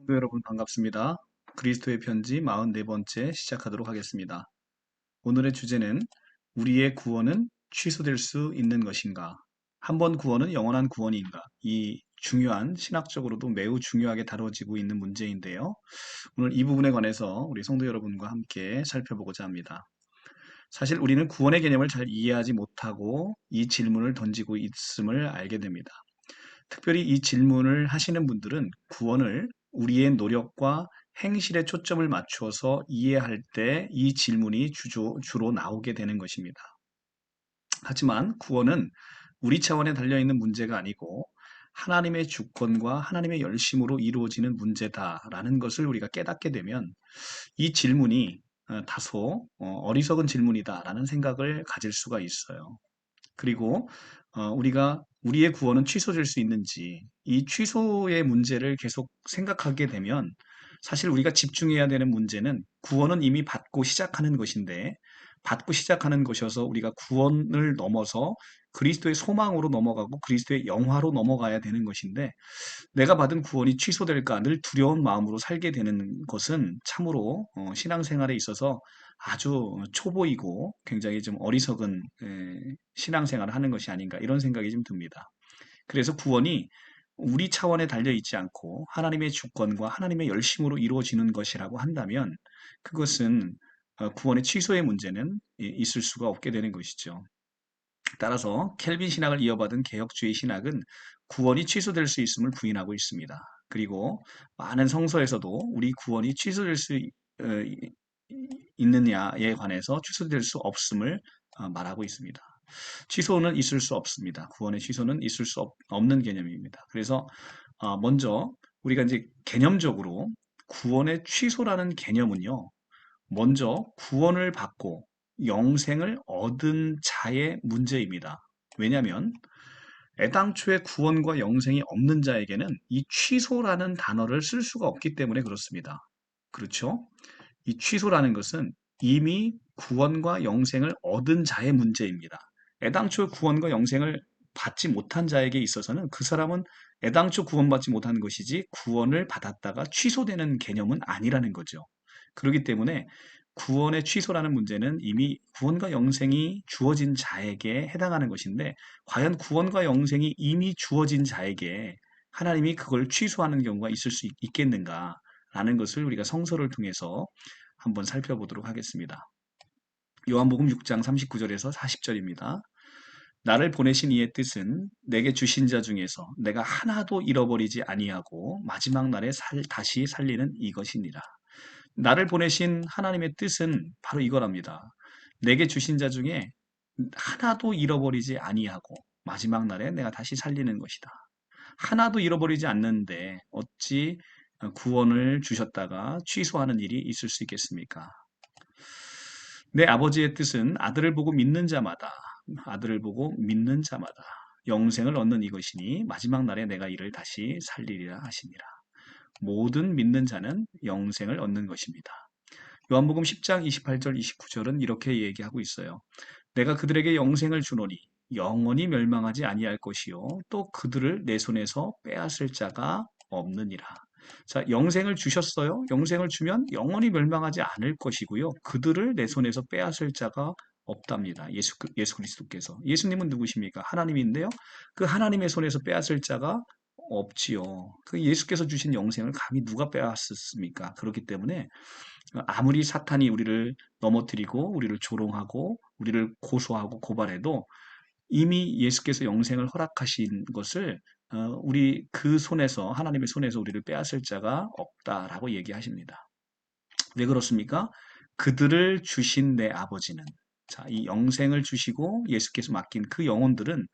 성도 여러분 반갑습니다. 그리스도의 편지 44번째 시작하도록 하겠습니다. 오늘의 주제는 우리의 구원은 취소될 수 있는 것인가? 한 번 구원은 영원한 구원인가? 이 중요한 신학적으로도 매우 중요하게 다뤄지고 있는 문제인데요. 오늘 이 부분에 관해서 우리 성도 여러분과 함께 살펴보고자 합니다. 사실 우리는 구원의 개념을 잘 이해하지 못하고 이 질문을 던지고 있음을 알게 됩니다. 특별히 이 질문을 하시는 분들은 구원을 우리의 노력과 행실에 초점을 맞추어서 이해할 때 이 질문이 주로 나오게 되는 것입니다. 하지만 구원은 우리 차원에 달려있는 문제가 아니고 하나님의 주권과 하나님의 열심으로 이루어지는 문제다라는 것을 우리가 깨닫게 되면 이 질문이 다소 어리석은 질문이다라는 생각을 가질 수가 있어요. 그리고 우리가 우리의 구원은 취소될 수 있는지 이 취소의 문제를 계속 생각하게 되면 사실 우리가 집중해야 되는 문제는 구원은 이미 받고 시작하는 것인데 받고 시작하는 것이어서 우리가 구원을 넘어서 그리스도의 소망으로 넘어가고 그리스도의 영화로 넘어가야 되는 것인데 내가 받은 구원이 취소될까 늘 두려운 마음으로 살게 되는 것은 참으로 신앙생활에 있어서 아주 초보이고 굉장히 좀 어리석은 신앙생활을 하는 것이 아닌가 이런 생각이 좀 듭니다. 그래서 구원이 우리 차원에 달려 있지 않고 하나님의 주권과 하나님의 열심으로 이루어지는 것이라고 한다면 그것은 구원의 취소의 문제는 있을 수가 없게 되는 것이죠. 따라서 켈빈 신학을 이어받은 개혁주의 신학은 구원이 취소될 수 있음을 부인하고 있습니다. 그리고 많은 성서에서도 우리 구원이 취소될 수 있느냐에 관해서 취소될 수 없음을 말하고 있습니다. 취소는 있을 수 없습니다. 구원의 취소는 있을 수 없는 개념입니다. 그래서 먼저 우리가 이제 개념적으로 구원의 취소라는 개념은요. 먼저 구원을 받고 영생을 얻은 자의 문제입니다. 왜냐하면 애당초에 구원과 영생이 없는 자에게는 이 취소라는 단어를 쓸 수가 없기 때문에 그렇습니다. 그렇죠? 이 취소라는 것은 이미 구원과 영생을 얻은 자의 문제입니다. 애당초 구원과 영생을 받지 못한 자에게 있어서는 그 사람은 애당초 구원받지 못한 것이지 구원을 받았다가 취소되는 개념은 아니라는 거죠. 그렇기 때문에 구원의 취소라는 문제는 이미 구원과 영생이 주어진 자에게 해당하는 것인데 과연 구원과 영생이 이미 주어진 자에게 하나님이 그걸 취소하는 경우가 있을 수 있겠는가라는 것을 우리가 성서를 통해서 한번 살펴보도록 하겠습니다. 요한복음 6장 39절에서 40절입니다. 나를 보내신 이의 뜻은 내게 주신 자 중에서 내가 하나도 잃어버리지 아니하고 마지막 날에 다시 살리는 이것이니라. 나를 보내신 하나님의 뜻은 바로 이거랍니다. 내게 주신 자 중에 하나도 잃어버리지 아니하고 마지막 날에 내가 다시 살리는 것이다. 하나도 잃어버리지 않는데 어찌 구원을 주셨다가 취소하는 일이 있을 수 있겠습니까? 내 아버지의 뜻은 아들을 보고 믿는 자마다 영생을 얻는 이것이니 마지막 날에 내가 이를 다시 살리리라 하시니라. 모든 믿는 자는 영생을 얻는 것입니다. 요한복음 10장 28절 29절은 이렇게 얘기하고 있어요. 내가 그들에게 영생을 주노니 영원히 멸망하지 아니할 것이요 또 그들을 내 손에서 빼앗을 자가 없느니라. 자, 영생을 주셨어요. 영생을 주면 영원히 멸망하지 않을 것이고요. 그들을 내 손에서 빼앗을 자가 없답니다. 예수 그리스도께서. 예수님은 누구십니까? 하나님인데요. 그 하나님의 손에서 빼앗을 자가 없지요. 그 예수께서 주신 영생을 감히 누가 빼앗습니까? 그렇기 때문에 아무리 사탄이 우리를 넘어뜨리고 우리를 조롱하고 우리를 고소하고 고발해도 이미 예수께서 영생을 허락하신 것을 우리 그 손에서 하나님의 손에서 우리를 빼앗을 자가 없다라고 얘기하십니다. 왜 그렇습니까? 그들을 주신 내 아버지는 자, 이 영생을 주시고 예수께서 맡긴 그 영혼들은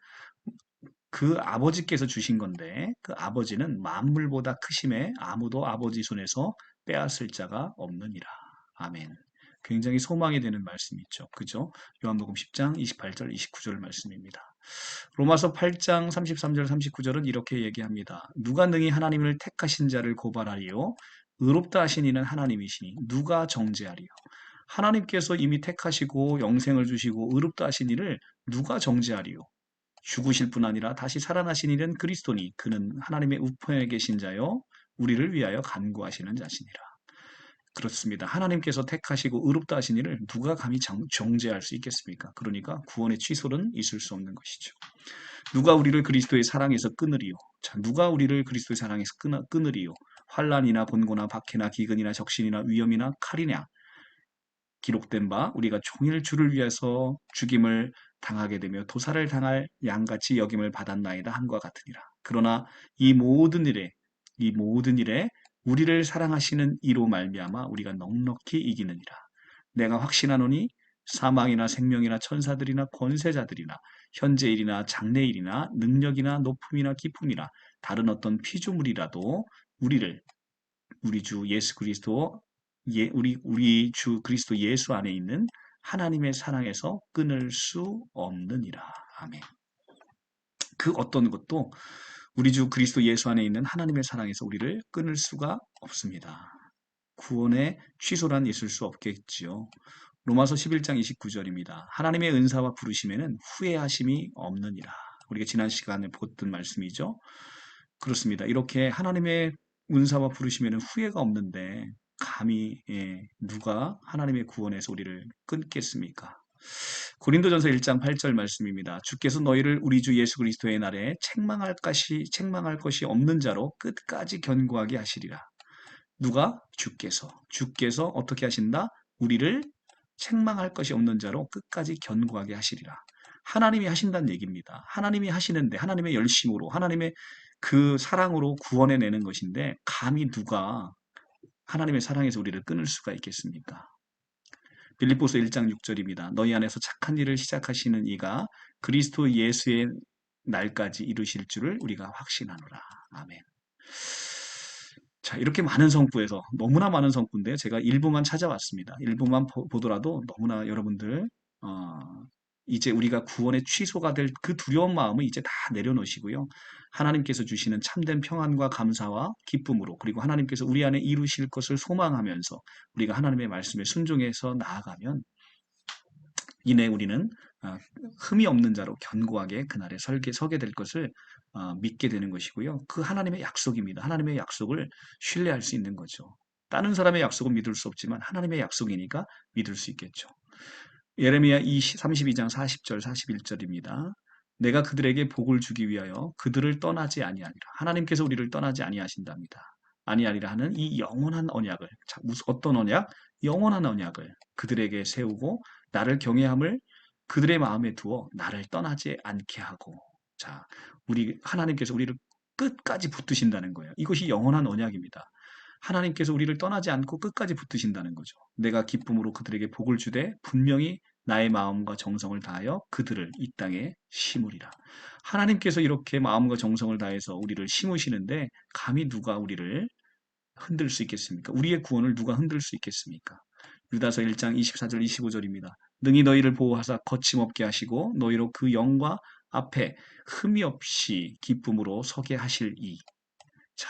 그 아버지께서 주신 건데 그 아버지는 만물보다 크심에 아무도 아버지 손에서 빼앗을 자가 없느니라. 아멘. 굉장히 소망이 되는 말씀이죠. 그죠? 요한복음 10장 28절 29절 말씀입니다. 로마서 8장 33절 39절은 이렇게 얘기합니다. 누가 능히 하나님을 택하신 자를 고발하리요? 의롭다 하신 이는 하나님이시니 누가 정죄하리요? 하나님께서 이미 택하시고 영생을 주시고 의롭다 하신 이를 누가 정죄하리요? 죽으실 뿐 아니라 다시 살아나신 이는 그리스도니 그는 하나님의 우편에 계신 자요 우리를 위하여 간구하시는 자시니라. 그렇습니다. 하나님께서 택하시고 의롭다 하신 이를 누가 감히 정죄할 수 있겠습니까? 그러니까 구원의 취소는 있을 수 없는 것이죠. 누가 우리를 그리스도의 사랑에서 끊으리요? 자, 누가 우리를 그리스도의 사랑에서 끊으리요? 환난이나 곤고나 박해나 기근이나 적신이나 위험이나 칼이냐? 기록된 바 우리가 종일 주를 위해서 죽임을 당하게 되며 도살을 당할 양같이 여김을 받았나이다 함과 같으니라. 그러나 이 모든 일에 우리를 사랑하시는 이로 말미암아 우리가 넉넉히 이기느니라. 내가 확신하노니 사망이나 생명이나 천사들이나 권세자들이나 현재일이나 장래일이나 능력이나 높음이나 깊음이나 다른 어떤 피조물이라도 우리를 우리 주 예수 그리스도 우리 주 그리스도 예수 안에 있는 하나님의 사랑에서 끊을 수 없느니라. 아멘. 그 어떤 것도 우리 주 그리스도 예수 안에 있는 하나님의 사랑에서 우리를 끊을 수가 없습니다. 구원의 취소란 있을 수 없겠지요. 로마서 11장 29절입니다. 하나님의 은사와 부르심에는 후회하심이 없느니라. 우리가 지난 시간에 봤던 말씀이죠. 그렇습니다. 이렇게 하나님의 은사와 부르심에는 후회가 없는데 감히 누가 하나님의 구원에서 우리를 끊겠습니까? 고린도전서 1장 8절 말씀입니다. 주께서 너희를 우리 주 예수 그리스도의 날에 책망할 것이 없는 자로 끝까지 견고하게 하시리라. 누가? 주께서 어떻게 하신다? 우리를 책망할 것이 없는 자로 끝까지 견고하게 하시리라. 하나님이 하신다는 얘기입니다. 하나님이 하시는데 하나님의 열심으로 하나님의 그 사랑으로 구원해내는 것인데 감히 누가 하나님의 사랑에서 우리를 끊을 수가 있겠습니까? 빌립보서 1장 6절입니다. 너희 안에서 착한 일을 시작하시는 이가 그리스도 예수의 날까지 이루실 줄을 우리가 확신하노라. 아멘. 자, 이렇게 많은 성구에서 너무나 많은 성구인데 제가 일부만 찾아왔습니다. 일부만 보더라도 너무나 여러분들 어, 이제 우리가 구원의 취소가 될 그 두려운 마음을 이제 다 내려놓으시고요. 하나님께서 주시는 참된 평안과 감사와 기쁨으로 그리고 하나님께서 우리 안에 이루실 것을 소망하면서 우리가 하나님의 말씀에 순종해서 나아가면 이내 우리는 흠이 없는 자로 견고하게 그날에 서게 될 것을 믿게 되는 것이고요. 그 하나님의 약속입니다. 하나님의 약속을 신뢰할 수 있는 거죠. 다른 사람의 약속은 믿을 수 없지만 하나님의 약속이니까 믿을 수 있겠죠. 예레미야 32장 40절 41절입니다. 내가 그들에게 복을 주기 위하여 그들을 떠나지 아니하리라. 하나님께서 우리를 떠나지 아니하신답니다. 아니하리라 하는 이 영원한 언약을, 자, 어떤 언약? 영원한 언약을 그들에게 세우고 나를 경외함을 그들의 마음에 두어 나를 떠나지 않게 하고, 자, 하나님께서 우리를 끝까지 붙드신다는 거예요. 이것이 영원한 언약입니다. 하나님께서 우리를 떠나지 않고 끝까지 붙드신다는 거죠. 내가 기쁨으로 그들에게 복을 주되 분명히 나의 마음과 정성을 다하여 그들을 이 땅에 심으리라. 하나님께서 이렇게 마음과 정성을 다해서 우리를 심으시는데 감히 누가 우리를 흔들 수 있겠습니까? 우리의 구원을 누가 흔들 수 있겠습니까? 유다서 1장 24절 25절입니다. 능히 너희를 보호하사 거침없게 하시고 너희로 그 영과 앞에 흠이 없이 기쁨으로 서게 하실 이. 자,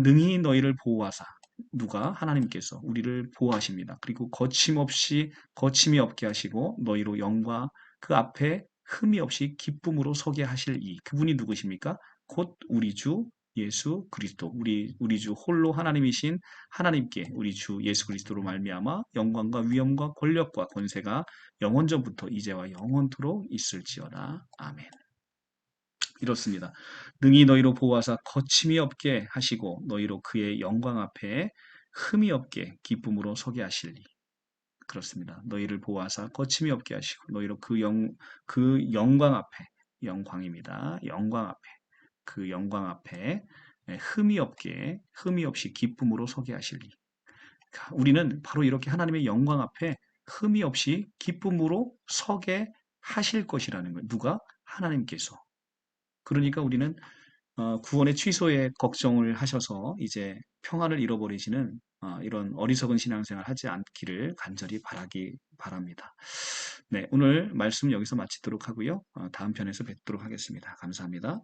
능히 너희를 보호하사 누가? 하나님께서 우리를 보호하십니다. 그리고 거침이 없게 하시고 너희로 영과 그 앞에 흠이 없이 기쁨으로 서게 하실 이. 그분이 누구십니까? 곧 우리 주 예수 그리스도, 우리 주 홀로 하나님이신 하나님께 우리 주 예수 그리스도로 말미암아 영광과 위엄과 권력과 권세가 영원전부터 이제와 영원토록 있을지어다. 아멘. 이렇습니다. 능히 너희로 보호하사 거침이 없게 하시고 너희로 그의 영광 앞에 흠이 없게 기쁨으로 서게 하시리. 그렇습니다. 너희를 보호하사 거침이 없게 하시고 너희로 그 영광 앞에, 영광입니다. 영광 앞에, 그 영광 앞에 흠이 없이 기쁨으로 서게 하시리. 우리는 바로 이렇게 하나님의 영광 앞에 흠이 없이 기쁨으로 서게 하실 것이라는 거예요. 누가? 하나님께서. 그러니까 우리는 구원의 취소에 걱정을 하셔서 이제 평안을 잃어버리시는 이런 어리석은 신앙생활 하지 않기를 간절히 바라기 바랍니다. 네, 오늘 말씀 여기서 마치도록 하고요. 다음 편에서 뵙도록 하겠습니다. 감사합니다.